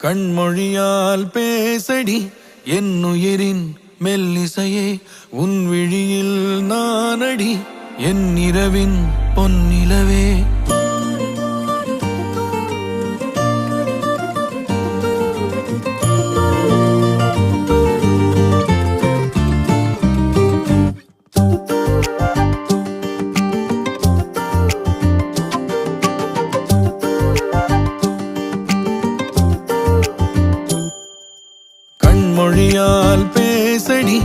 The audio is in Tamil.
கண்மொழியால் பேசடி என்னுயிரின் மெல்லிசையே உன் விழியில் நானடி என் இரவின் பொன்னிலவே. கண்மொழியால் பேசடி